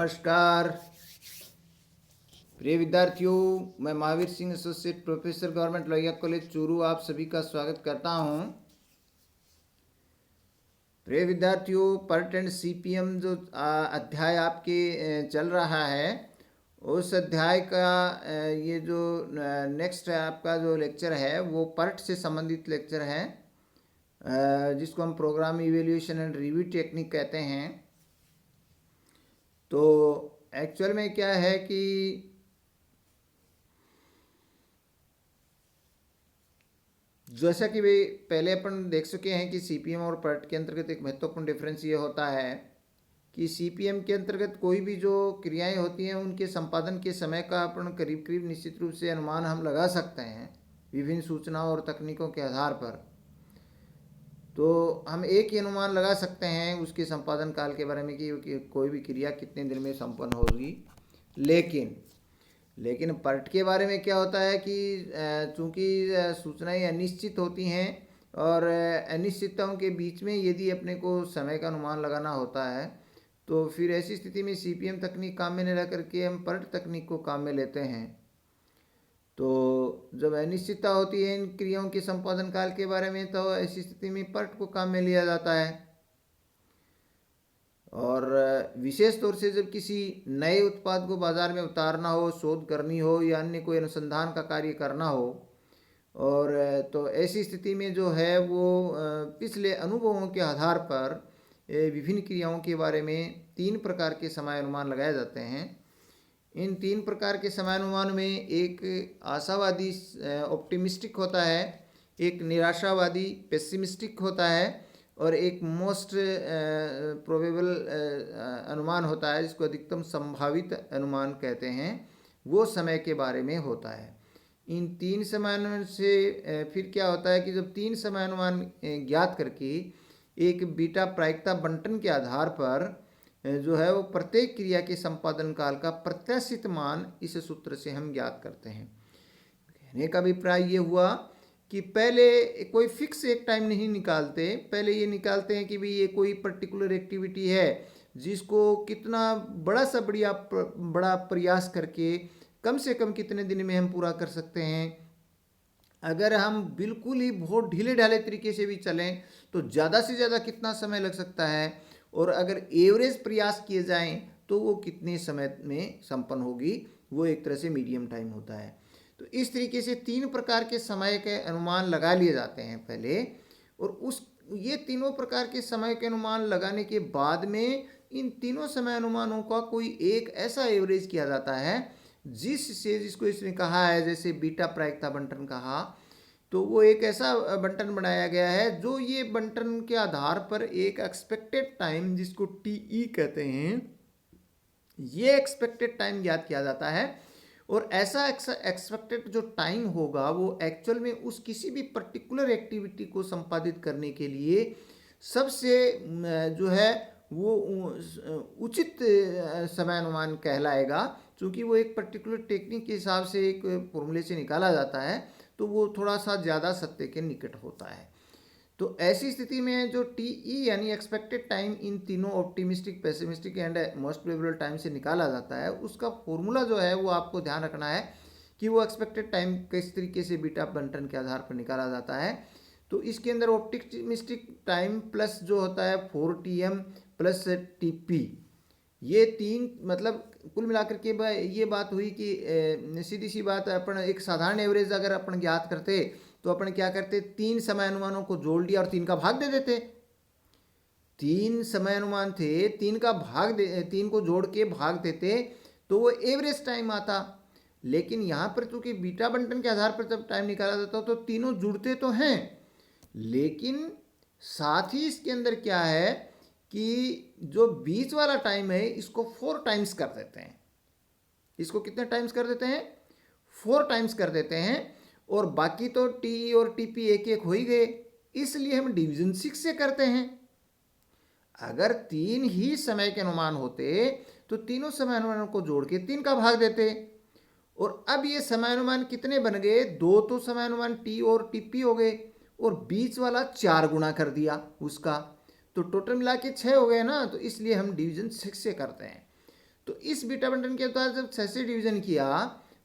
नमस्कार प्रिय विद्यार्थियों, मैं Mahavir Singh associate professor government Lohia college Churu आप सभी का स्वागत करता हूं। प्रिय विद्यार्थियों, पर्ट एंड सीपीएम जो अध्याय आपके चल रहा है, उस अध्याय का ये जो नेक्स्ट आपका जो लेक्चर है वो पर्ट से संबंधित लेक्चर है, जिसको हम program evaluation and review technique कहते हैं। तो एक्चुअल में क्या है कि जैसा कि भाई पहले अपन देख चुके हैं कि सीपीएम और पर्ट के अंतर्गत एक महत्वपूर्ण डिफरेंस ये होता है कि सीपीएम के अंतर्गत कोई भी जो क्रियाएं होती हैं उनके संपादन के समय का अपन करीब करीब निश्चित रूप से अनुमान हम लगा सकते हैं विभिन्न सूचनाओं और तकनीकों के आधार पर। तो हम एक ही अनुमान लगा सकते हैं उसके संपादन काल के बारे में कि कोई भी क्रिया कितने दिन में संपन्न होगी। लेकिन पर्ट के बारे में क्या होता है कि चूंकि सूचनाएं अनिश्चित होती हैं और अनिश्चितताओं के बीच में यदि अपने को समय का अनुमान लगाना होता है तो फिर ऐसी स्थिति में सीपीएम तकनीक काम में नहीं रह करके हम पर्ट तकनीक को काम में लेते हैं। तो जब अनिश्चितता होती है इन क्रियाओं के संपादन काल के बारे में तो ऐसी स्थिति में पर्ट को काम में लिया जाता है। और विशेष तौर से जब किसी नए उत्पाद को बाजार में उतारना हो, शोध करनी हो या अन्य कोई अनुसंधान का कार्य करना हो, और तो ऐसी स्थिति में जो है वो पिछले अनुभवों के आधार पर विभिन्न क्रियाओं के बारे में 3 प्रकार के समयानुमान लगाए जाते हैं। इन 3 प्रकार के समयानुमान में एक आशावादी ऑप्टिमिस्टिक होता है, एक निराशावादी पेसिमिस्टिक होता है और एक मोस्ट प्रोबेबल अनुमान होता है जिसको अधिकतम संभावित अनुमान कहते हैं, वो समय के बारे में होता है। इन 3 समयानुमान से फिर क्या होता है कि जब 3 समयानुमान ज्ञात करके एक बीटा प्रायिकता बंटन के आधार पर जो है वो प्रत्येक क्रिया के संपादन काल का प्रत्याशित मान इस सूत्र से हम ज्ञात करते हैं। कहने का अभिप्राय ये हुआ कि पहले कोई फिक्स एक टाइम नहीं निकालते, पहले ये निकालते हैं कि भाई ये कोई पर्टिकुलर एक्टिविटी है जिसको कितना बड़ा प्रयास करके कम से कम कितने दिन में हम पूरा कर सकते हैं। अगर हम बिल्कुल ही बहुत ढीले ढाले तरीके से भी चलें तो ज़्यादा से ज़्यादा कितना समय लग सकता है, और अगर एवरेज प्रयास किए जाएं तो वो कितने समय में संपन्न होगी, वो एक तरह से मीडियम टाइम होता है। तो इस तरीके से 3 प्रकार के समय के अनुमान लगा लिए जाते हैं पहले, और ये तीनों प्रकार के समय के अनुमान लगाने के बाद में इन तीनों समय अनुमानों का कोई एक ऐसा एवरेज किया जाता है जिसको इसने कहा है, जैसे बीटा प्रायिकता बंटन कहा, तो वो एक ऐसा बंटन बनाया गया है जो ये बंटन के आधार पर एक एक्सपेक्टेड टाइम जिसको टीई कहते हैं, ये एक्सपेक्टेड टाइम ज्ञात किया जाता है। और ऐसा एक्सपेक्टेड जो टाइम होगा वो एक्चुअल में उस किसी भी पर्टिकुलर एक्टिविटी को संपादित करने के लिए सबसे जो है वो उचित समयानुमान कहलाएगा, क्योंकि वो एक पर्टिकुलर टेक्निक के हिसाब से एक फॉर्मूले से निकाला जाता है, तो वो थोड़ा सा ज़्यादा सत्य के निकट होता है। तो ऐसी स्थिति में जो टीई यानी एक्सपेक्टेड टाइम इन तीनों optimistic, pessimistic and most probable time से निकाला जाता है, उसका फॉर्मूला जो है वो आपको ध्यान रखना है कि वो एक्सपेक्टेड टाइम किस तरीके से बीटा बंटन के आधार पर निकाला जाता है। तो इसके अंदर ऑप्टिमिस्टिक टाइम प्लस जो होता है 4Tm प्लस टीपी, ये 3 मतलब कुल मिलाकर के ये बात हुई कि सीधी सी बात, अपन एक साधारण एवरेज अगर अपन ज्ञात करते तो अपन क्या करते, 3 समय अनुमानों को जोड़ लिया और 3 का भाग दे देते। 3 समय अनुमान थे, 3 को जोड़ के भाग देते तो वो एवरेज टाइम आता। लेकिन यहाँ पर चूंकि बीटा बंटन के आधार पर जब टाइम निकाला जाता तो तीनों जुड़ते तो हैं, लेकिन साथ ही इसके अंदर क्या है कि जो बीच वाला टाइम है इसको 4 टाइम्स कर देते हैं। इसको कितने टाइम्स कर देते हैं? 4 टाइम्स कर देते हैं। और बाकी तो टी और टीपी एक एक हो ही गए, इसलिए हम डिवीजन 6 से करते हैं। अगर 3 ही समय के अनुमान होते तो तीनों समय अनुमानों को जोड़ के 3 का भाग देते, और अब ये समय अनुमान कितने बन गए? 2 तो समय अनुमान टी और टीपी हो गए और बीच वाला 4 गुना कर दिया उसका, तो टोटल मिला के 6 हो गए ना, तो इसलिए हम डिवीजन 6 से करते हैं। तो इस बीटा बंटन के द्वारा जब 6 से डिवीजन किया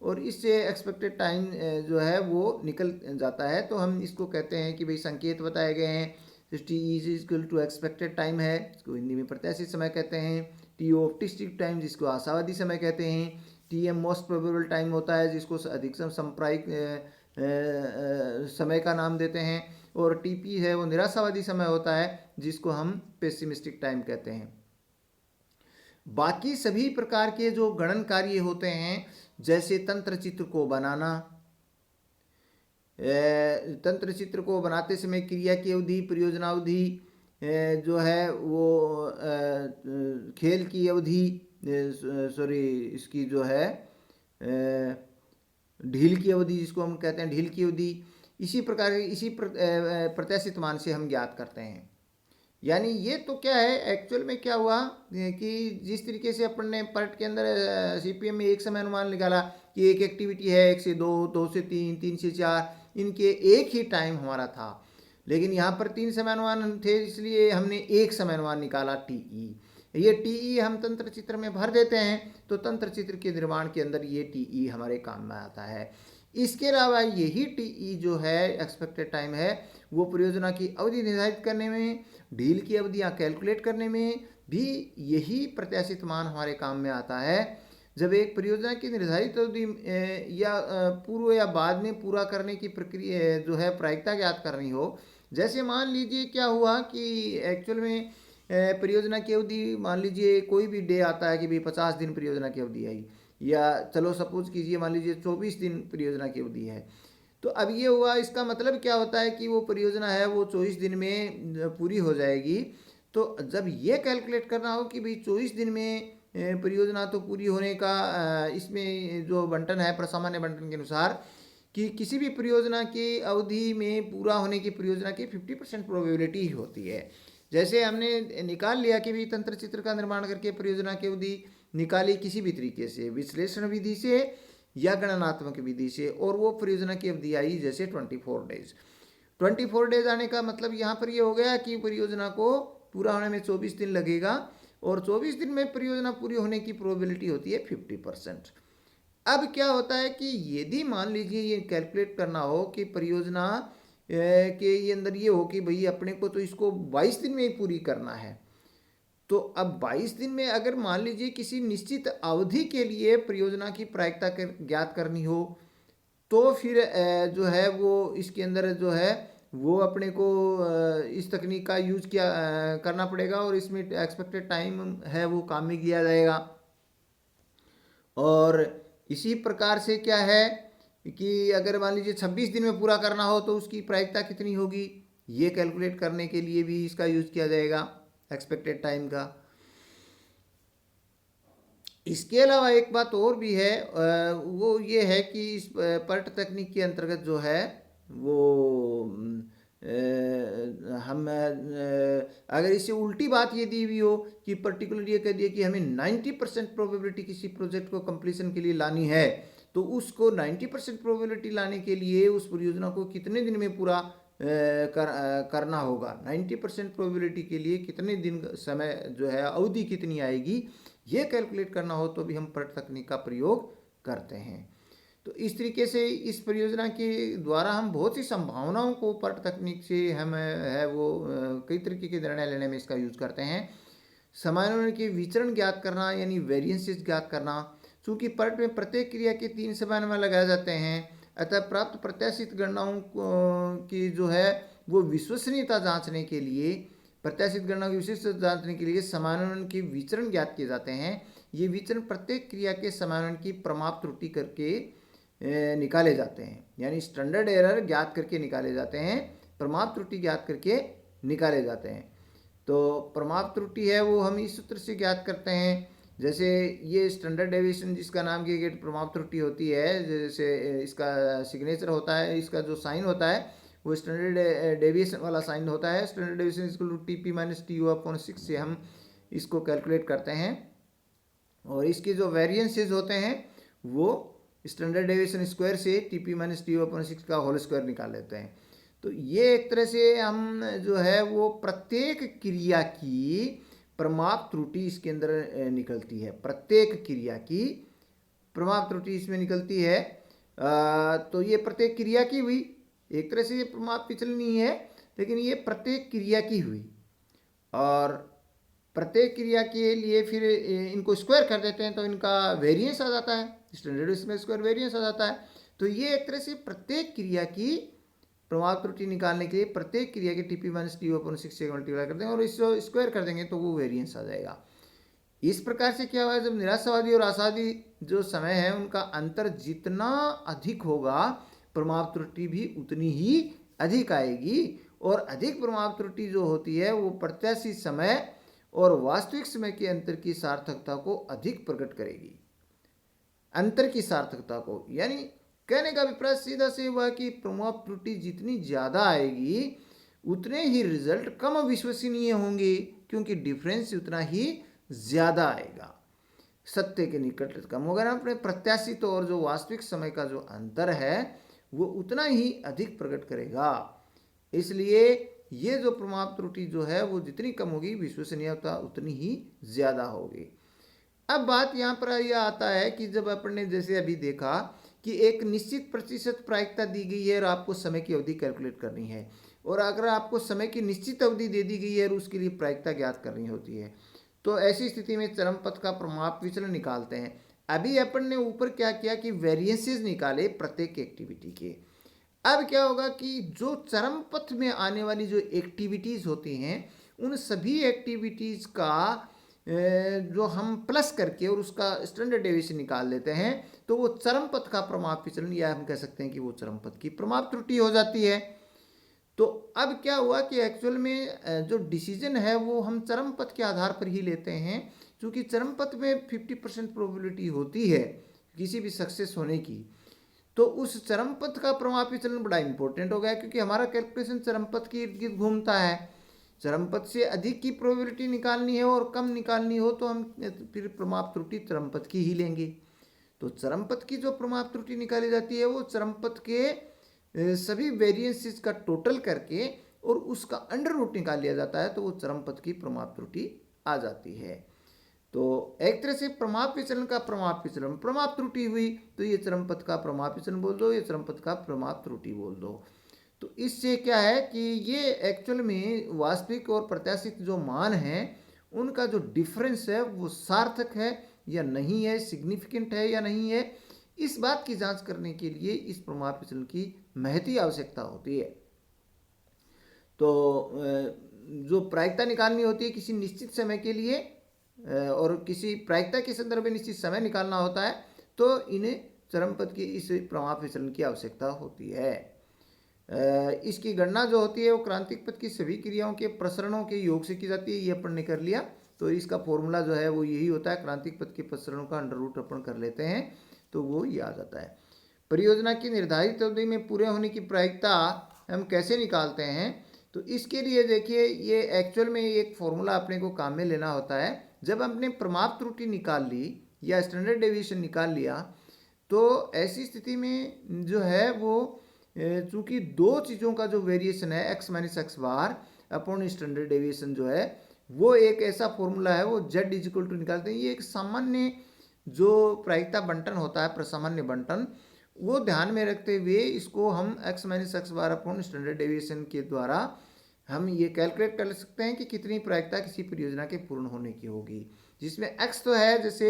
और इससे एक्सपेक्टेड टाइम जो है वो निकल जाता है, तो हम इसको कहते हैं कि भाई संकेत बताए गए हैं। T is equal to expected time है, इसको हिंदी में प्रत्याशित समय कहते हैं। टी ऑप्टिस्टिक टाइम जिसको आशावादी समय कहते हैं। T am most probable time होता है जिसको अधिकतम संप्रायिक समय का नाम देते हैं। और टी पी है वो निराशावादी समय होता है जिसको हम पेसिमिस्टिक टाइम कहते हैं। बाकी सभी प्रकार के जो गणन कार्य होते हैं, जैसे तंत्र चित्र को बनाना, तंत्र चित्र को बनाते समय क्रिया की अवधि, परियोजना अवधि जो है वो खेल की अवधि, सॉरी इसकी जो है ढील की अवधि जिसको हम कहते हैं ढील की अवधि, इसी प्रकार इसी प्रत्याशित मान से हम ज्ञात करते हैं। यानी ये तो क्या है, एक्चुअल में क्या हुआ कि जिस तरीके से अपन ने पार्ट के अंदर सीपीएम में एक समय अनुमान निकाला कि एक एक्टिविटी है 1 से 2, 2 से 3, 3 से 4, इनके एक ही टाइम हमारा था, लेकिन यहाँ पर 3 समय अनुमान थे इसलिए हमने एक समय अनुमान निकाला टीई। ये टीई हम तंत्र चित्र में भर देते हैं, तो तंत्र चित्र के निर्माण के अंदर ये टीई हमारे काम में आता है। इसके अलावा यही टीई जो है एक्सपेक्टेड टाइम है, वो परियोजना की अवधि निर्धारित करने में, ढील की अवधियाँ कैलकुलेट करने में भी यही प्रत्याशित मान हमारे काम में आता है। जब एक परियोजना की निर्धारित अवधि या पूर्व या बाद में पूरा करने की प्रक्रिया जो है प्रायिकता ज्ञात करनी हो, जैसे मान लीजिए क्या हुआ कि एक्चुअल में परियोजना की अवधि, मान लीजिए कोई भी डे आता है कि भाई 50 दिन परियोजना की अवधि आई, या चलो सपोज कीजिए मान लीजिए 24 दिन परियोजना की अवधि है। तो अब ये हुआ, इसका मतलब क्या होता है कि वो परियोजना है वो 24 दिन में पूरी हो जाएगी। तो जब ये कैलकुलेट करना हो कि भाई 24 दिन में परियोजना तो पूरी होने का इसमें जो बंटन है सामान्य बंटन के अनुसार कि किसी भी परियोजना की अवधि में पूरा होने की परियोजना की 50% प्रोबेबिलिटी ही होती है। जैसे हमने निकाल लिया कि भाई तंत्र चित्र का निर्माण करके परियोजना की अवधि निकाली किसी भी तरीके से, विश्लेषण विधि से या गणनात्मक विधि से, और वो परियोजना की अवधि आई जैसे 24 डेज। 24 डेज आने का मतलब यहाँ पर ये हो गया कि परियोजना को पूरा होने में 24 दिन लगेगा, और 24 दिन में परियोजना पूरी होने की प्रोबेबिलिटी होती है 50%। अब क्या होता है कि यदि मान लीजिए ये कैलकुलेट करना हो कि परियोजना के ये अंदर ये हो कि भाई अपने को तो इसको 22 दिन में ही पूरी करना है, तो अब 22 दिन में अगर मान लीजिए किसी निश्चित अवधि के लिए परियोजना की प्रायिकता ज्ञात करनी हो, तो फिर जो है वो इसके अंदर जो है वो अपने को इस तकनीक का यूज किया करना पड़ेगा, और इसमें एक्सपेक्टेड टाइम है वो काम में लिया जाएगा। और इसी प्रकार से क्या है कि अगर मान लीजिए 26 दिन में पूरा करना हो तो उसकी प्रायिकता कितनी होगी, ये कैलकुलेट करने के लिए भी इसका यूज किया जाएगा एक्सपेक्टेड टाइम का। इसके अलावा एक बात और भी है, वो ये है कि इस पर्ट तकनीक के अंतर्गत जो है वो हम अगर इससे उल्टी बात ये दी हुई हो कि पर्टिकुलर ये कह दिया कि हमें 90% प्रोबेबिलिटी किसी प्रोजेक्ट को कंप्लीशन के लिए लानी है, तो उसको 90% प्रोबेबिलिटी लाने के लिए उस परियोजना को कितने दिन में पूरा करना होगा, 90% प्रोबेबिलिटी के लिए कितने दिन समय जो है अवधि कितनी आएगी, ये कैलकुलेट करना हो तो भी हम पर्ट तकनीक का प्रयोग करते हैं। तो इस तरीके से इस परियोजना के द्वारा हम बहुत सी संभावनाओं को पर्ट तकनीक से हम है वो कई तरीके के निर्णय लेने में इसका यूज करते हैं। समायोजन के विचरण ज्ञात करना यानी वेरिएंसेस ज्ञात करना, चूँकि पर्ट में प्रत्येक क्रिया के 3 समायोजन लगाए जाते हैं, अतः प्राप्त प्रत्याशित गणनाओं की जो है वो विश्वसनीयता जांचने के लिए, प्रत्याशित गणना की विशिष्ट जांचने के लिए समायोजन के विचरण ज्ञात किए जाते हैं। ये विचरण प्रत्येक क्रिया के समायोजन की प्रमाप त्रुटि करके निकाले जाते हैं, यानी स्टैंडर्ड एरर ज्ञात करके निकाले जाते हैं, प्रमाप त्रुटि ज्ञात करके निकाले जाते हैं। तो प्रमाप त्रुटि है वो हम इस सूत्र से ज्ञात करते हैं, जैसे ये स्टैंडर्ड डेविएशन जिसका नाम किया गया प्रमाप त्रुटि होती है, जैसे इसका सिग्नेचर होता है, इसका जो साइन होता है वो स्टैंडर्ड डेविएशन वाला साइन होता है। Standard deviation equal to TP minus TU upon 6 से हम इसको कैलकुलेट करते हैं, और इसके जो वेरिएंसेस होते हैं वो स्टैंडर्ड डेविएशन स्क्वायर से टीपी माइनस टीयू अपॉन 6 का होल स्क्वायर निकाल लेते हैं। तो ये एक तरह से हम जो है वो प्रत्येक क्रिया की प्रमाप त्रुटि इसके अंदर निकलती है। प्रत्येक क्रिया की प्रमाप त्रुटि इसमें निकलती है। तो ये प्रत्येक क्रिया की हुई, एक तरह से ये प्रमाप विचलन ही है, लेकिन ये प्रत्येक क्रिया की हुई। और प्रत्येक क्रिया के लिए फिर इनको स्क्वायर कर देते हैं तो इनका वेरिएंस आ जाता है, स्टैंडर्ड इसमें स्क्वायर वेरिएंस आ जाता है। तो ये एक तरह से प्रत्येक क्रिया की प्रमाप त्रुटि निकालने के लिए प्रत्येक क्रिया के टीपी माइनस टी अपन 6 से मल्टीप्लाई कर देंगे और इसको स्क्वायर कर देंगे तो वो वेरिएंस आ जाएगा। इस प्रकार से क्या हुआ, जब निराशावादी और आशावादी जो समय है उनका अंतर जितना अधिक होगा प्रमाप त्रुटि भी उतनी ही अधिक आएगी। और अधिक प्रमाप त्रुटि जो होती है वो प्रत्याशित समय और वास्तविक समय के अंतर की सार्थकता को अधिक प्रकट करेगी। अंतर की सार्थकता को, यानी कहने का अभिप्राय सीधा से हुआ कि प्रमाप त्रुटि जितनी ज़्यादा आएगी उतने ही रिजल्ट कम विश्वसनीय होंगे, क्योंकि डिफरेंस उतना ही ज़्यादा आएगा, सत्य के निकट कम होगा ना। अपने प्रत्याशित और जो वास्तविक समय का जो अंतर है वो उतना ही अधिक प्रकट करेगा। इसलिए ये जो प्रमाप त्रुटि जो है वो जितनी कम होगी विश्वसनीयता उतनी ही ज़्यादा होगी। अब बात यहाँ पर यह आता है कि जब अपन ने जैसे अभी देखा कि एक निश्चित प्रतिशत प्रायिकता दी गई है और आपको समय की अवधि कैलकुलेट करनी है, और अगर आपको समय की निश्चित अवधि दे दी गई है और उसके लिए प्रायिकता ज्ञात करनी होती है, तो ऐसी स्थिति में चरम पथ का प्रमाप विचलन निकालते हैं। अभी अपन ने ऊपर क्या किया कि वेरिएंसेस निकाले प्रत्येक एक्टिविटी के। अब क्या होगा कि जो चरम पथ में आने वाली जो एक्टिविटीज़ होती हैं उन सभी एक्टिविटीज़ का जो हम प्लस करके और उसका स्टैंडर्ड डेविएशन निकाल लेते हैं तो वो चरम पथ का प्रमाप विचलन, या हम कह सकते हैं कि वो चरम पथ की प्रमाप त्रुटि हो जाती है। तो अब क्या हुआ कि एक्चुअल में जो डिसीजन है वो हम चरम पथ के आधार पर ही लेते हैं, क्योंकि चरम पथ में 50% प्रोबेबिलिटी होती है किसी भी सक्सेस होने की। तो उस चरम पथ का प्रमाप विचलन बड़ा इंपॉर्टेंट हो गया, क्योंकि हमारा कैलकुलेशन चरम पथ के इर्द गिर्द घूमता है। चरम पथ से अधिक की प्रोबेबिलिटी निकालनी है और कम निकालनी हो तो हम फिर प्रमाप त्रुटि चरम पथ की ही लेंगे। तो चरम पथ की जो प्रमाप त्रुटि निकाली जाती है वो चरम पथ के सभी वेरिएंसेस का टोटल करके और उसका अंडर रूट निकाल लिया जाता है, तो वो चरम पथ की प्रमाप त्रुटि आ जाती है। तो एक तरह से प्रमाप विचलन का प्रमाप विचलन प्रमाप त्रुटि हुई तो ये चरम पथ का प्रमाप विचलन बोल दो, ये चरम पथ का प्रमाप त्रुटि बोल दो। तो इससे क्या है कि ये एक्चुअल में वास्तविक और प्रत्याशित जो मान हैं उनका जो डिफरेंस है वो सार्थक है या नहीं है, सिग्निफिकेंट है या नहीं है, इस बात की जांच करने के लिए इस प्रमाप विचलन की महती आवश्यकता होती है। तो जो प्रायिकता निकालनी होती है किसी निश्चित समय के लिए और किसी प्रायिकता के संदर्भ में निश्चित समय निकालना होता है, तो इन्हें चरम पथ की इस प्रमाप विचलन की आवश्यकता होती है। इसकी गणना जो होती है वो क्रांतिक पथ की सभी क्रियाओं के प्रसरणों के योग से की जाती है। ये अपन ने कर लिया, तो इसका फॉर्मूला जो है वो यही होता है, क्रांतिक पथ के प्रसरणों का अंडर रूट अपन कर लेते हैं तो वो ये आ जाता है। परियोजना की निर्धारित अवधि में पूरे होने की प्रायिकता हम कैसे निकालते हैं, तो इसके लिए देखिए ये एक्चुअल में एक फॉर्मूला अपने को काम में लेना होता है। जब हमने प्रमाप त्रुटि निकाल ली या स्टैंडर्ड डेविएशन निकाल लिया, तो ऐसी स्थिति में जो है वो चूंकि दो चीज़ों का जो वेरिएशन है x minus x bar upon standard deviation जो है वो एक ऐसा फॉर्मूला है, वो जेड इज इक्वल टू निकालते हैं। ये एक सामान्य जो प्रायिकता बंटन होता है, प्रसामान्य बंटन, वो ध्यान में रखते हुए इसको हम x minus x bar upon standard deviation के द्वारा हम ये कैलकुलेट कर सकते हैं कि कितनी प्रायिकता किसी परियोजना के पूर्ण होने की होगी, जिसमें एक्स तो है जैसे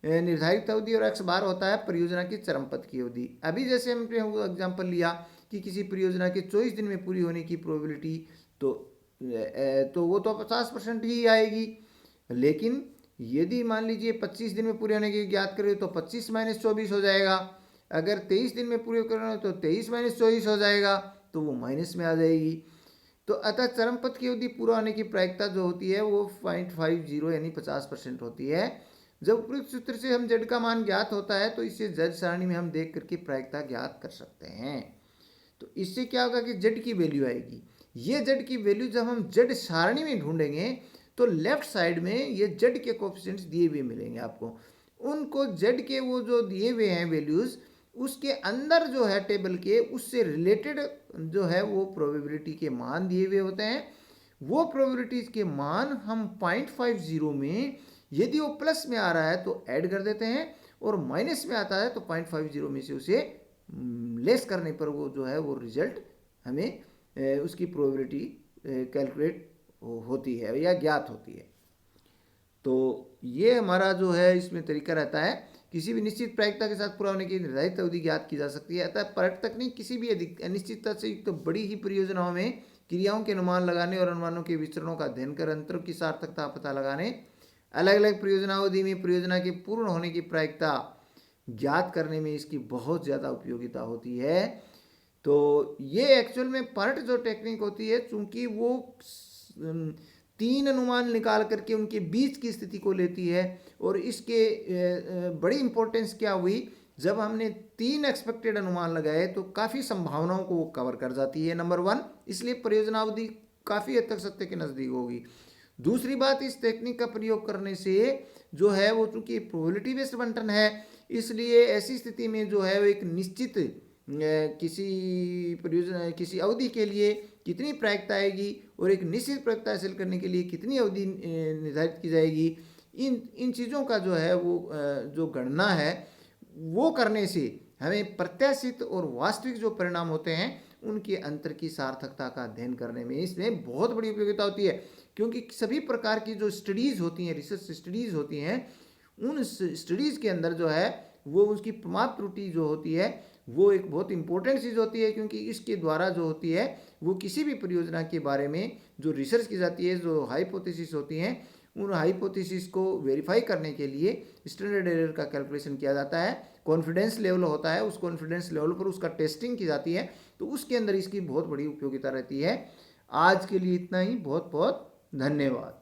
निर्धारित अवधि और एक्स बार होता है परियोजना की चरम पथ की अवधि। अभी जैसे हमने एग्जांपल लिया कि किसी परियोजना के 24 दिन में पूरी होने की प्रोबेबिलिटी, तो वो तो 50% ही आएगी। लेकिन यदि मान लीजिए 25 दिन में पूरे होने की ज्ञात करें तो 25 माइनस 24 हो जाएगा। अगर 23 दिन में पूरे करना हो तो 23 माइनस 24 हो जाएगा, तो वो माइनस में आ जाएगी। तो अतः चरम पथ की अवधि पूरा होने की प्रायिकता जो होती है वो 0.50 यानी 50% होती है। जब उपयुक्त सूत्र से हम जेड का मान ज्ञात होता है तो इसे जेड सारणी में हम देख करके प्रायिकता ज्ञात कर सकते हैं। तो इससे क्या होगा कि जेड की वैल्यू आएगी। ये जेड की वैल्यू जब हम जेड सारणी में ढूंढेंगे तो लेफ्ट साइड में ये जेड के कोएफिशिएंट्स दिए हुए मिलेंगे आपको। उनको जेड के वो जो दिए हुए हैं वैल्यूज़, उसके अंदर जो है टेबल के उससे रिलेटेड जो है वो प्रोबेबिलिटी के मान दिए हुए होते हैं। वो प्रोबेबिलिटीज के मान हम 0.50 में यदि वो प्लस में आ रहा है तो ऐड कर देते हैं, और माइनस में आता है तो 0.50 में से उसे लेस करने पर वो जो है वो रिजल्ट हमें उसकी प्रोबेबिलिटी कैलकुलेट होती है या ज्ञात होती है। तो ये हमारा जो है इसमें तरीका रहता है। किसी भी निश्चित प्रायिकता के साथ पूरा होने की निर्धारित अवधि ज्ञात की जा सकती है। अतः पर्यटक तकनीक किसी भी अनिश्चितता से युक्त बड़ी ही परियोजनाओं में क्रियाओं के अनुमान लगाने और अनुमानों के विचरणों का अध्ययन कर अंतरों की सार्थकता पता लगाने, अलग अलग परियोजना अवधि में परियोजना के पूर्ण होने की प्रायिकता ज्ञात करने में इसकी बहुत ज़्यादा उपयोगिता होती है। तो ये एक्चुअल में पर्ट जो टेक्निक होती है, चूंकि वो 3 अनुमान निकाल करके उनके बीच की स्थिति को लेती है, और इसके बड़ी इंपॉर्टेंस क्या हुई, जब हमने 3 एक्सपेक्टेड अनुमान लगाए तो काफ़ी संभावनाओं को वो कवर कर जाती है, नंबर 1, इसलिए परियोजना अवधि काफ़ी हद तक सत्य के नज़दीक होगी। दूसरी बात, इस टेक्निक का प्रयोग करने से जो है वो चूंकि प्रोबेबिलिटी बेस्ड बंटन है, इसलिए ऐसी स्थिति में जो है वो एक निश्चित किसी परियोजना किसी अवधि के लिए कितनी प्रायिकता आएगी और एक निश्चित प्रायिकता हासिल करने के लिए कितनी अवधि निर्धारित की जाएगी, इन चीज़ों का जो है वो जो गणना है वो करने से हमें प्रत्याशित और वास्तविक जो परिणाम होते हैं उनके अंतर की सार्थकता का अध्ययन करने में इसमें बहुत बड़ी उपयोगिता होती है। क्योंकि सभी प्रकार की जो स्टडीज़ होती हैं, रिसर्च स्टडीज़ होती हैं, उन स्टडीज़ के अंदर जो है वो उसकी प्रमाप त्रुटि जो होती है वो एक बहुत इंपॉर्टेंट चीज़ होती है, क्योंकि इसके द्वारा जो होती है वो किसी भी परियोजना के बारे में जो रिसर्च की जाती है, जो हाइपोथेसिस होती हैं, उन हाइपोथेसिस को वेरीफाई करने के लिए स्टैंडर्ड एरर का कैलकुलेशन किया जाता है, कॉन्फिडेंस लेवल होता है, उस कॉन्फिडेंस लेवल पर उसका टेस्टिंग की जाती है, तो उसके अंदर इसकी बहुत बड़ी उपयोगिता रहती है। आज के लिए इतना ही, बहुत बहुत धन्यवाद।